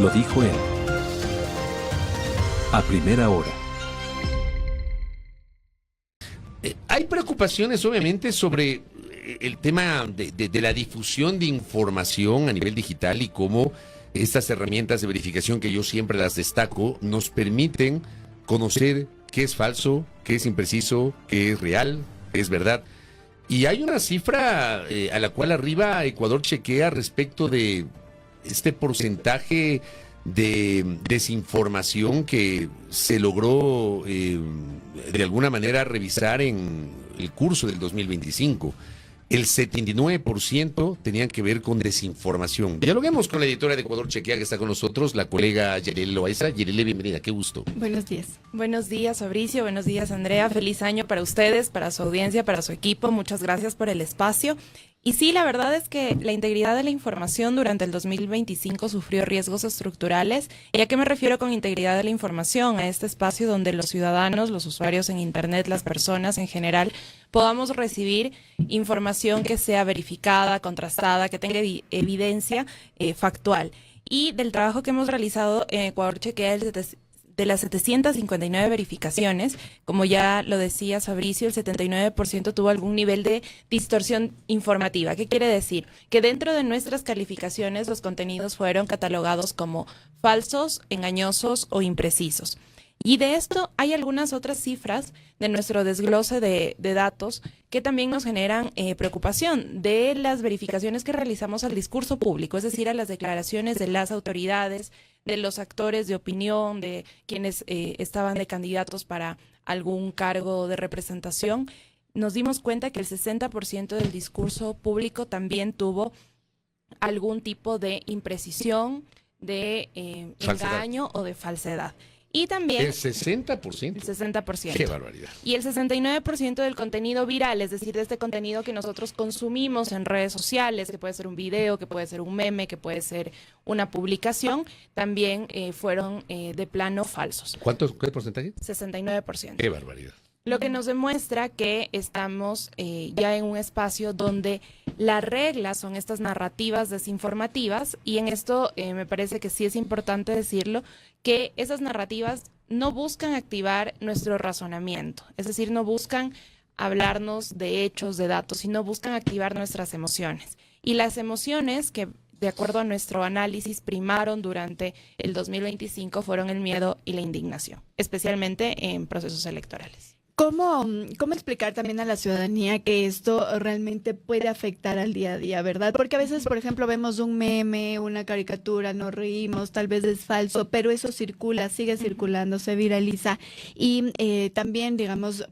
Lo dijo él. A primera hora. Hay preocupaciones, obviamente, sobre el tema de la difusión de información a nivel digital y cómo estas herramientas de verificación, que yo siempre las destaco, nos permiten conocer qué es falso, qué es impreciso, qué es real, qué es verdad. Y hay una cifra a la cual arriba Ecuador chequea respecto de este porcentaje de desinformación que se logró de alguna manera revisar en el curso del 2025. El 79% tenían que ver con desinformación. Dialoguemos con la editora de Ecuador Chequea, que está con nosotros, la colega Yerele Loaiza. Yerele, bienvenida, qué gusto. Buenos días. Buenos días, Fabricio. Buenos días, Andrea. Feliz año para ustedes, para su audiencia, para su equipo. Muchas gracias por el espacio. Y sí, la verdad es que la integridad de la información durante el 2025 sufrió riesgos estructurales. ¿Y a qué me refiero con integridad de la información? A este espacio donde los ciudadanos, los usuarios en Internet, las personas en general, podamos recibir información que sea verificada, contrastada, que tenga evidencia factual. Y del trabajo que hemos realizado en Ecuador Chequea, de las 759 verificaciones, como ya lo decía Fabricio, el 79% tuvo algún nivel de distorsión informativa. ¿Qué quiere decir? Que dentro de nuestras calificaciones los contenidos fueron catalogados como falsos, engañosos o imprecisos. Y de esto hay algunas otras cifras de nuestro desglose de datos que también nos generan preocupación de las verificaciones que realizamos al discurso público, es decir, a las declaraciones de las autoridades, de los actores de opinión, de quienes estaban de candidatos para algún cargo de representación. Nos dimos cuenta que el 60% del discurso público también tuvo algún tipo de imprecisión, de engaño o de falsedad. Y también el 60%. El 60%. Qué barbaridad. Y el 69% del contenido viral, es decir, de este contenido que nosotros consumimos en redes sociales, que puede ser un video, que puede ser un meme, que puede ser una publicación, también fueron de plano falsos. ¿Qué porcentaje? 69%. Qué barbaridad. Lo que nos demuestra que estamos ya en un espacio donde las reglas son estas narrativas desinformativas, y en esto me parece que sí es importante decirlo, que esas narrativas no buscan activar nuestro razonamiento, es decir, no buscan hablarnos de hechos, de datos, sino buscan activar nuestras emociones. Y las emociones que, de acuerdo a nuestro análisis, primaron durante el 2025 fueron el miedo y la indignación, especialmente en procesos electorales. ¿Cómo explicar también a la ciudadanía que esto realmente puede afectar al día a día, verdad? Porque a veces, por ejemplo, vemos un meme, una caricatura, nos reímos, tal vez es falso, pero eso circula, sigue circulando, se viraliza. Y también, digamos,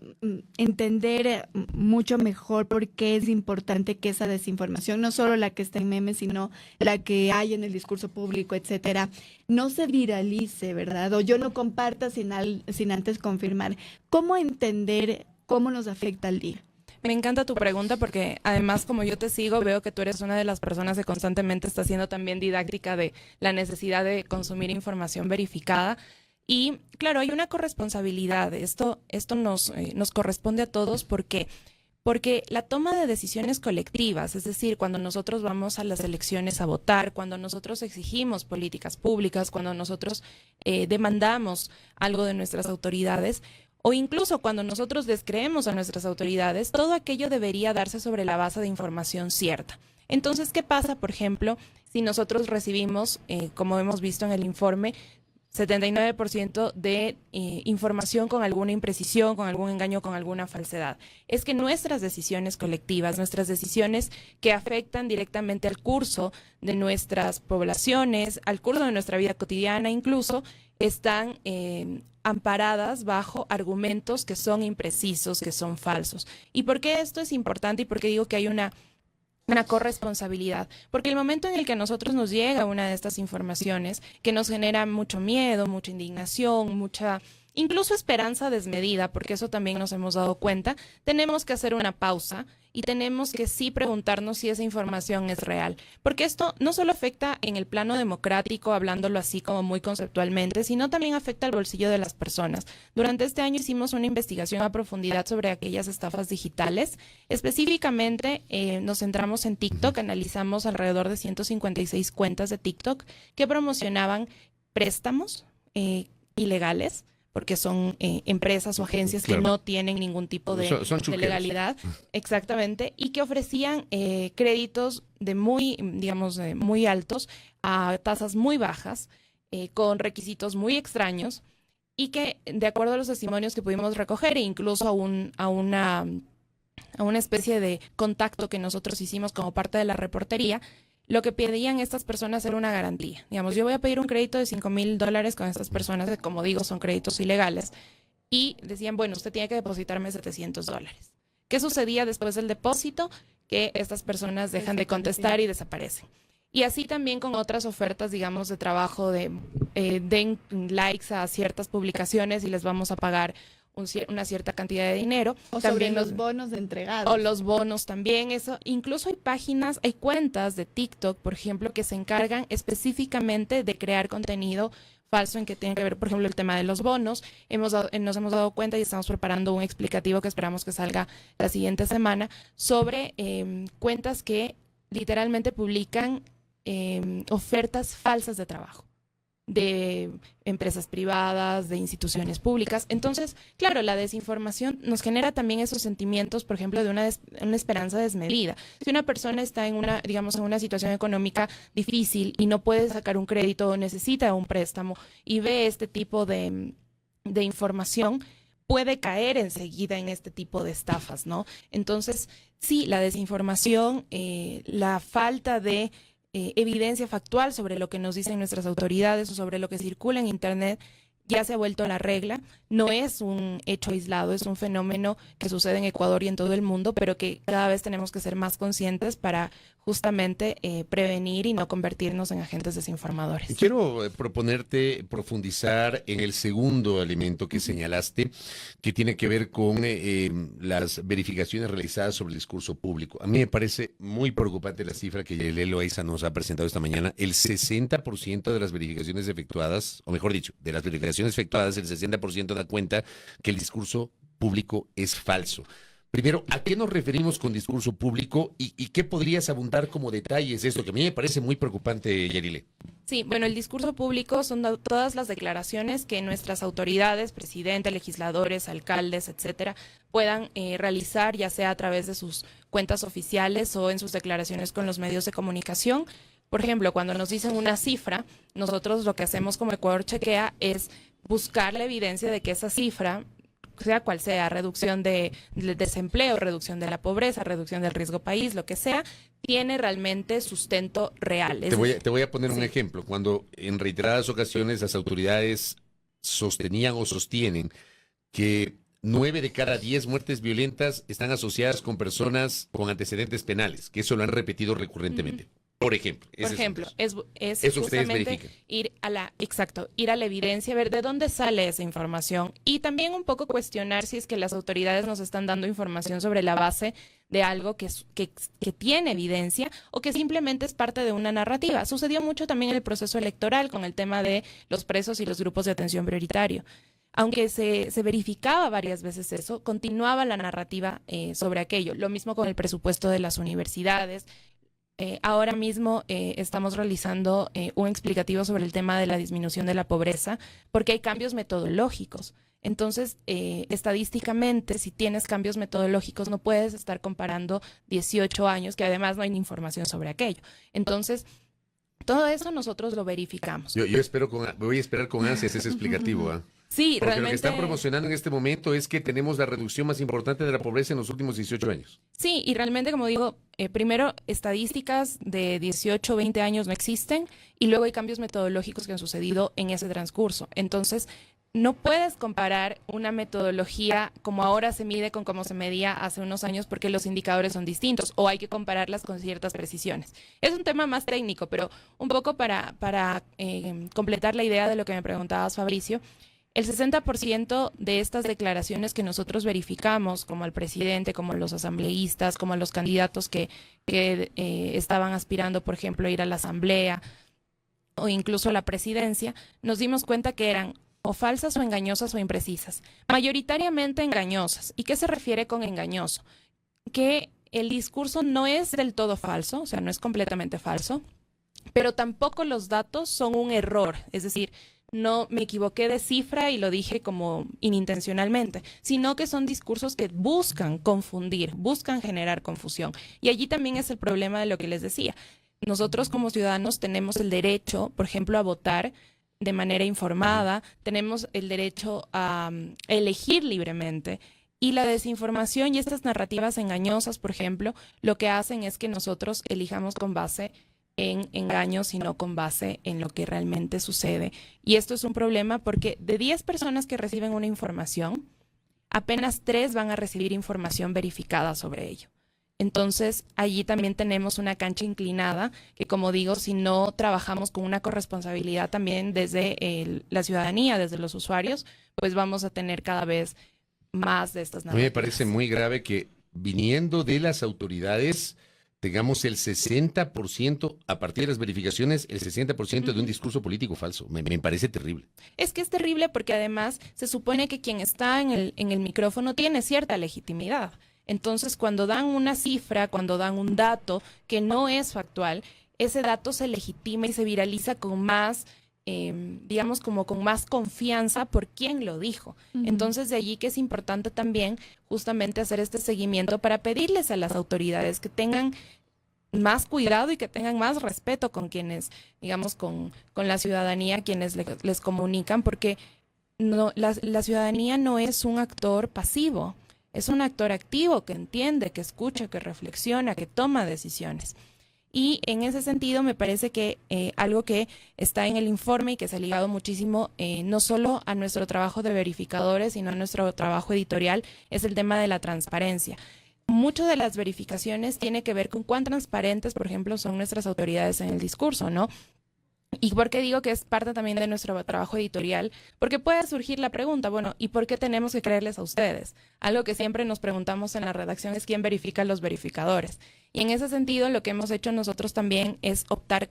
entender mucho mejor por qué es importante que esa desinformación, no solo la que está en memes, sino la que hay en el discurso público, etcétera, no se viralice, ¿verdad? O yo no comparta sin antes confirmar. ¿Cómo entender cómo nos afecta al día? Me encanta tu pregunta porque además, como yo te sigo, veo que tú eres una de las personas que constantemente está siendo también didáctica de la necesidad de consumir información verificada. Y claro, hay una corresponsabilidad. Esto nos corresponde a todos porque la toma de decisiones colectivas, es decir, cuando nosotros vamos a las elecciones a votar, cuando nosotros exigimos políticas públicas, cuando nosotros demandamos algo de nuestras autoridades, o incluso cuando nosotros descreemos a nuestras autoridades, todo aquello debería darse sobre la base de información cierta. Entonces, ¿qué pasa, por ejemplo, si nosotros recibimos, como hemos visto en el informe, 79% de información con alguna imprecisión, con algún engaño, con alguna falsedad? Es que nuestras decisiones colectivas, nuestras decisiones que afectan directamente al curso de nuestras poblaciones, al curso de nuestra vida cotidiana incluso, están amparadas bajo argumentos que son imprecisos, que son falsos. ¿Y por qué esto es importante y por qué digo que hay una corresponsabilidad? Porque el momento en el que a nosotros nos llega una de estas informaciones que nos genera mucho miedo, mucha indignación, mucha incluso esperanza desmedida, porque eso también nos hemos dado cuenta, tenemos que hacer una pausa y tenemos que sí preguntarnos si esa información es real. Porque esto no solo afecta en el plano democrático, hablándolo así como muy conceptualmente, sino también afecta al bolsillo de las personas. Durante este año hicimos una investigación a profundidad sobre aquellas estafas digitales. Específicamente nos centramos en TikTok, analizamos alrededor de 156 cuentas de TikTok que promocionaban préstamos ilegales, porque son empresas o agencias que no tienen ningún tipo de legalidad, exactamente, y que ofrecían créditos de muy altos a tasas muy bajas, con requisitos muy extraños, y que, de acuerdo a los testimonios que pudimos recoger, e incluso a una especie de contacto que nosotros hicimos como parte de la reportería, lo que pedían estas personas era una garantía. Digamos, yo voy a pedir un crédito de $5,000 con estas personas, que como digo, son créditos ilegales. Y decían, bueno, usted tiene que depositarme $700. ¿Qué sucedía después del depósito? Que estas personas dejan de contestar y desaparecen. Y así también con otras ofertas, digamos, de trabajo, den likes a ciertas publicaciones y les vamos a pagar una cierta cantidad de dinero. O también los bonos de entregados. O los bonos también, eso. Incluso hay cuentas de TikTok, por ejemplo, que se encargan específicamente de crear contenido falso en que tiene que ver, por ejemplo, el tema de los bonos. Nos hemos dado cuenta y estamos preparando un explicativo que esperamos que salga la siguiente semana sobre cuentas que literalmente publican ofertas falsas de trabajo de empresas privadas, de instituciones públicas. Entonces, claro, la desinformación nos genera también esos sentimientos, por ejemplo, de una esperanza desmedida. Si una persona está en una situación económica difícil y no puede sacar un crédito o necesita un préstamo y ve este tipo de información, puede caer enseguida en este tipo de estafas, ¿no? Entonces, sí, la desinformación, la falta de evidencia factual sobre lo que nos dicen nuestras autoridades o sobre lo que circula en Internet ya se ha vuelto la regla. No es un hecho aislado, es un fenómeno que sucede en Ecuador y en todo el mundo, pero que cada vez tenemos que ser más conscientes para justamente prevenir y no convertirnos en agentes desinformadores. Quiero proponerte profundizar en el segundo elemento que señalaste, que tiene que ver con las verificaciones realizadas sobre el discurso público. A mí me parece muy preocupante la cifra que Yailey Loaiza nos ha presentado esta mañana. El 60% de las verificaciones efectuadas, o mejor dicho, de las verificaciones efectuadas, el 60% da cuenta que el discurso público es falso. Primero, ¿a qué nos referimos con discurso público y qué podrías abundar como detalles de esto? Que a mí me parece muy preocupante, Yarilé. Sí, bueno, el discurso público son todas las declaraciones que nuestras autoridades, presidente, legisladores, alcaldes, etcétera, puedan realizar, ya sea a través de sus cuentas oficiales o en sus declaraciones con los medios de comunicación. Por ejemplo, cuando nos dicen una cifra, nosotros lo que hacemos como Ecuador Chequea es buscar la evidencia de que esa cifra, sea cual sea, reducción del desempleo, reducción de la pobreza, reducción del riesgo país, lo que sea, tiene realmente sustento real. Te voy a poner un ejemplo. Cuando en reiteradas ocasiones las autoridades sostenían o sostienen que 9 de cada 10 muertes violentas están asociadas con personas con antecedentes penales, que eso lo han repetido recurrentemente. Por ejemplo. Es eso justamente ir a la evidencia, ver de dónde sale esa información y también un poco cuestionar si es que las autoridades nos están dando información sobre la base de algo que tiene evidencia o que simplemente es parte de una narrativa. Sucedió mucho también en el proceso electoral con el tema de los presos y los grupos de atención prioritario. Aunque se verificaba varias veces eso, continuaba la narrativa sobre aquello. Lo mismo con el presupuesto de las universidades. Ahora mismo estamos realizando un explicativo sobre el tema de la disminución de la pobreza, porque hay cambios metodológicos. Entonces, estadísticamente, si tienes cambios metodológicos, no puedes estar comparando 18 años, que además no hay ni información sobre aquello. Entonces, todo eso nosotros lo verificamos. Yo voy a esperar con ansias ese explicativo, ¿ah? Sí, porque realmente. Lo que están promocionando en este momento es que tenemos la reducción más importante de la pobreza en los últimos 18 años. Sí, y realmente, como digo, primero, estadísticas de 18 o 20 años no existen, y luego hay cambios metodológicos que han sucedido en ese transcurso. Entonces, no puedes comparar una metodología como ahora se mide con cómo se medía hace unos años porque los indicadores son distintos o hay que compararlas con ciertas precisiones. Es un tema más técnico, pero un poco para completar la idea de lo que me preguntabas, Fabricio. El 60% de estas declaraciones que nosotros verificamos, como al presidente, como a los asambleístas, como a los candidatos que estaban aspirando, por ejemplo, a ir a la asamblea o incluso a la presidencia, nos dimos cuenta que eran o falsas o engañosas o imprecisas. Mayoritariamente engañosas. ¿Y qué se refiere con engañoso? Que el discurso no es del todo falso, o sea, no es completamente falso, pero tampoco los datos son un error, es decir, no me equivoqué de cifra y lo dije como inintencionalmente, sino que son discursos que buscan confundir, buscan generar confusión. Y allí también es el problema de lo que les decía. Nosotros como ciudadanos tenemos el derecho, por ejemplo, a votar de manera informada, tenemos el derecho a elegir libremente. Y la desinformación y estas narrativas engañosas, por ejemplo, lo que hacen es que nosotros elijamos con base en engaños y no con base en lo que realmente sucede. Y esto es un problema porque de 10 personas que reciben una información, apenas 3 van a recibir información verificada sobre ello. Entonces, allí también tenemos una cancha inclinada que, como digo, si no trabajamos con una corresponsabilidad también desde la ciudadanía, desde los usuarios, pues vamos a tener cada vez más de estas narrativas. A mí me parece muy grave que viniendo de las autoridades tengamos el 60%, a partir de las verificaciones, el 60% de un discurso político falso. Me parece terrible. Es que es terrible porque además se supone que quien está en el micrófono tiene cierta legitimidad. Entonces, cuando dan una cifra, cuando dan un dato que no es factual, ese dato se legitima y se viraliza con más, digamos, como con más confianza por quien lo dijo. Entonces, de allí que es importante también justamente hacer este seguimiento para pedirles a las autoridades que tengan más cuidado y que tengan más respeto con quienes, digamos, con la ciudadanía, quienes les comunican, porque no, la ciudadanía no es un actor pasivo. Es un actor activo que entiende, que escucha, que reflexiona, que toma decisiones. Y en ese sentido me parece que algo que está en el informe y que se ha ligado muchísimo no solo a nuestro trabajo de verificadores, sino a nuestro trabajo editorial, es el tema de la transparencia. Mucho de las verificaciones tiene que ver con cuán transparentes, por ejemplo, son nuestras autoridades en el discurso, ¿no? ¿Y por qué digo que es parte también de nuestro trabajo editorial? Porque puede surgir la pregunta, bueno, ¿y por qué tenemos que creerles a ustedes? Algo que siempre nos preguntamos en la redacción es quién verifica a los verificadores. Y en ese sentido, lo que hemos hecho nosotros también es optar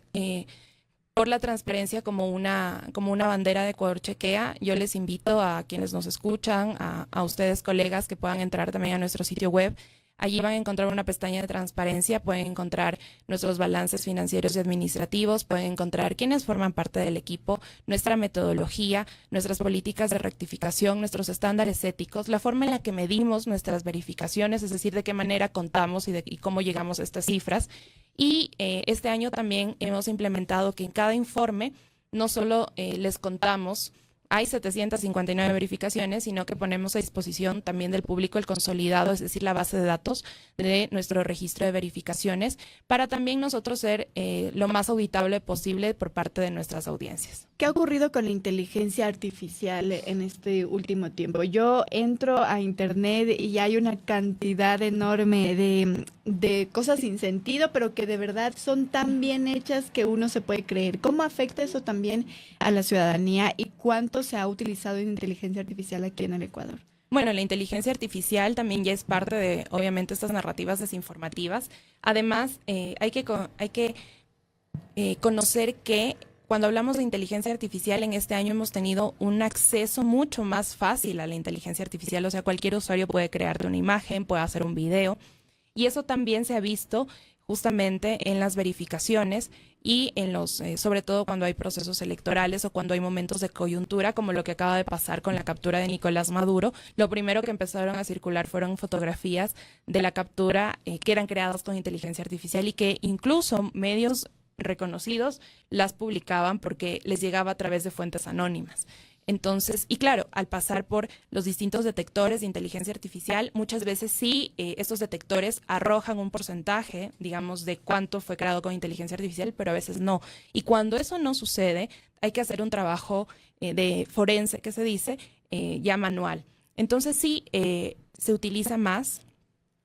por la transparencia como una bandera de Ecuador Chequea. Yo les invito a quienes nos escuchan, a ustedes colegas, que puedan entrar también a nuestro sitio web. Allí van a encontrar una pestaña de transparencia, pueden encontrar nuestros balances financieros y administrativos, pueden encontrar quiénes forman parte del equipo, nuestra metodología, nuestras políticas de rectificación, nuestros estándares éticos, la forma en la que medimos nuestras verificaciones, es decir, de qué manera contamos y cómo llegamos a estas cifras. Y este año también hemos implementado que en cada informe no solo les contamos hay 759 verificaciones, sino que ponemos a disposición también del público el consolidado, es decir, la base de datos de nuestro registro de verificaciones, para también nosotros ser lo más auditable posible por parte de nuestras audiencias. ¿Qué ha ocurrido con la inteligencia artificial en este último tiempo? Yo entro a internet y hay una cantidad enorme de cosas sin sentido, pero que de verdad son tan bien hechas que uno se puede creer. ¿Cómo afecta eso también a la ciudadanía y cuánto se ha utilizado en inteligencia artificial aquí en el Ecuador? Bueno, la inteligencia artificial también ya es parte de, obviamente, estas narrativas desinformativas. Además, hay que conocer que cuando hablamos de inteligencia artificial, en este año hemos tenido un acceso mucho más fácil a la inteligencia artificial. O sea, cualquier usuario puede crearte una imagen, puede hacer un video. Y eso también se ha visto justamente en las verificaciones y en los, sobre todo cuando hay procesos electorales o cuando hay momentos de coyuntura, como lo que acaba de pasar con la captura de Nicolás Maduro. Lo primero que empezaron a circular fueron fotografías de la captura que eran creadas con inteligencia artificial y que incluso medios reconocidos las publicaban porque les llegaba a través de fuentes anónimas. Entonces, y claro, al pasar por los distintos detectores de inteligencia artificial, muchas veces sí, estos detectores arrojan un porcentaje, digamos, de cuánto fue creado con inteligencia artificial, pero a veces no. Y cuando eso no sucede, hay que hacer un trabajo de forense, que se dice, ya manual. Entonces sí, se utiliza más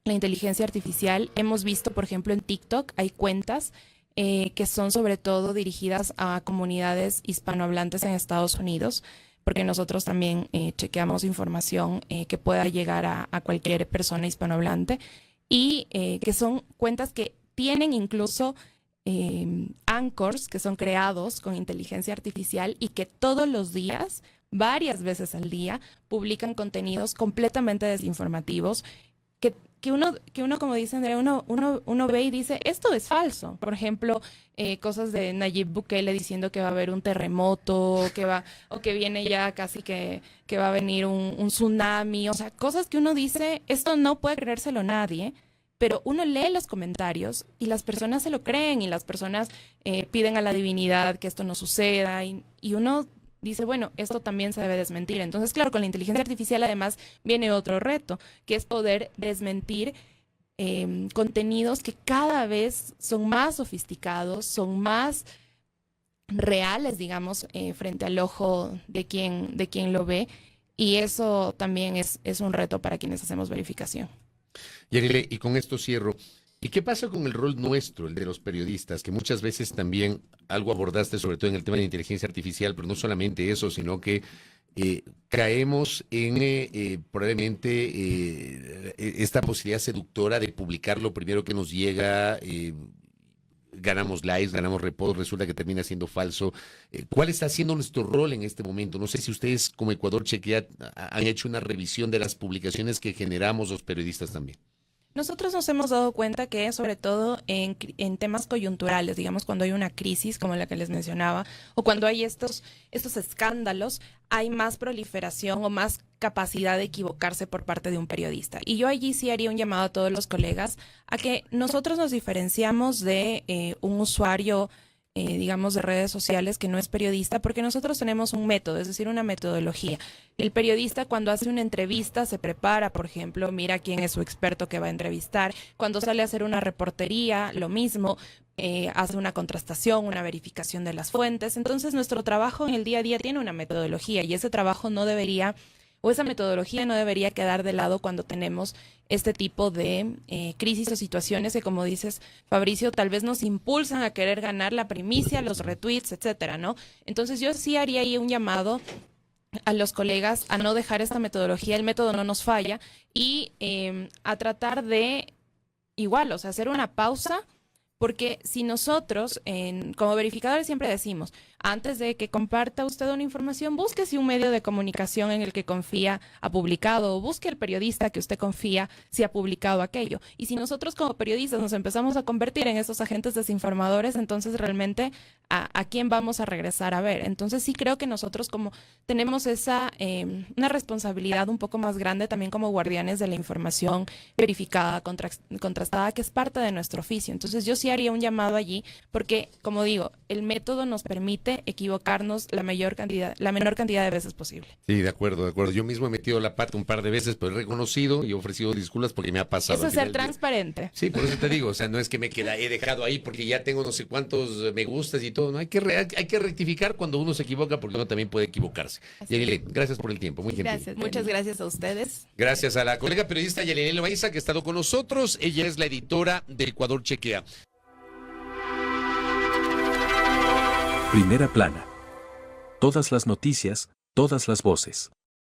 la inteligencia artificial. Hemos visto, por ejemplo, en TikTok hay cuentas que son sobre todo dirigidas a comunidades hispanohablantes en Estados Unidos, porque nosotros también chequeamos información que pueda llegar a cualquier persona hispanohablante y que son cuentas que tienen incluso anchors que son creados con inteligencia artificial y que todos los días, varias veces al día, publican contenidos completamente desinformativos que uno, como dice Andrea, uno ve y dice, esto es falso. Por ejemplo, cosas de Nayib Bukele diciendo que va a haber un terremoto, o que viene ya casi que va a venir un tsunami. O sea, cosas que uno dice, esto no puede creérselo nadie, pero uno lee los comentarios y las personas se lo creen y las personas piden a la divinidad que esto no suceda y uno dice, bueno, esto también se debe desmentir. Entonces, claro, con la inteligencia artificial además viene otro reto, que es poder desmentir contenidos que cada vez son más sofisticados, son más reales, digamos, frente al ojo de quien lo ve. Y eso también es un reto para quienes hacemos verificación. Yanile, y con esto cierro. ¿Y qué pasa con el rol nuestro, el de los periodistas, que muchas veces también algo abordaste, sobre todo en el tema de inteligencia artificial, pero no solamente eso, sino que caemos en probablemente esta posibilidad seductora de publicar lo primero que nos llega, ganamos likes, ganamos reposts, resulta que termina siendo falso. ¿Cuál está siendo nuestro rol en este momento? No sé si ustedes como Ecuador Chequea han hecho una revisión de las publicaciones que generamos los periodistas también. Nosotros nos hemos dado cuenta que, sobre todo en temas coyunturales, digamos, cuando hay una crisis como la que les mencionaba, o cuando hay estos escándalos, hay más proliferación o más capacidad de equivocarse por parte de un periodista. Y yo allí sí haría un llamado a todos los colegas a que nosotros nos diferenciamos de un usuario digamos, de redes sociales que no es periodista, porque nosotros tenemos un método, es decir, una metodología. El periodista cuando hace una entrevista se prepara, por ejemplo, mira quién es su experto que va a entrevistar. Cuando sale a hacer una reportería, lo mismo, hace una contrastación, una verificación de las fuentes. Entonces, nuestro trabajo en el día a día tiene una metodología y ese trabajo no debería, o esa metodología no debería quedar de lado cuando tenemos este tipo de crisis o situaciones que, como dices, Fabricio, tal vez nos impulsan a querer ganar la primicia, los retweets, etcétera, ¿no? Entonces yo sí haría ahí un llamado a los colegas a no dejar esta metodología, el método no nos falla, y a tratar de igual, o sea, hacer una pausa, porque si nosotros, como verificadores siempre decimos, antes de que comparta usted una información, busque si un medio de comunicación en el que confía ha publicado, o busque el periodista que usted confía si ha publicado aquello. Y si nosotros como periodistas nos empezamos a convertir en esos agentes desinformadores, entonces realmente ¿a quién vamos a regresar a ver? Entonces sí creo que nosotros como tenemos una responsabilidad un poco más grande también como guardianes de la información verificada, contrastada, que es parte de nuestro oficio. Entonces yo sí haría un llamado allí, porque como digo, el método nos permite equivocarnos la menor cantidad de veces posible. Sí, de acuerdo, de acuerdo. Yo mismo he metido la pata un par de veces, pero he reconocido y he ofrecido disculpas porque me ha pasado. Eso es ser transparente. Sí, por eso te digo, o sea, no es que he dejado ahí porque ya tengo no sé cuántos me gustas y todo, no, hay que rectificar cuando uno se equivoca porque uno también puede equivocarse. Yanile, gracias por el tiempo, muy gentil. Gracias, muchas gracias a ustedes. Gracias a la colega periodista Yanile Loaiza que ha estado con nosotros, ella es la editora de Ecuador Chequea. Primera plana. Todas las noticias, todas las voces.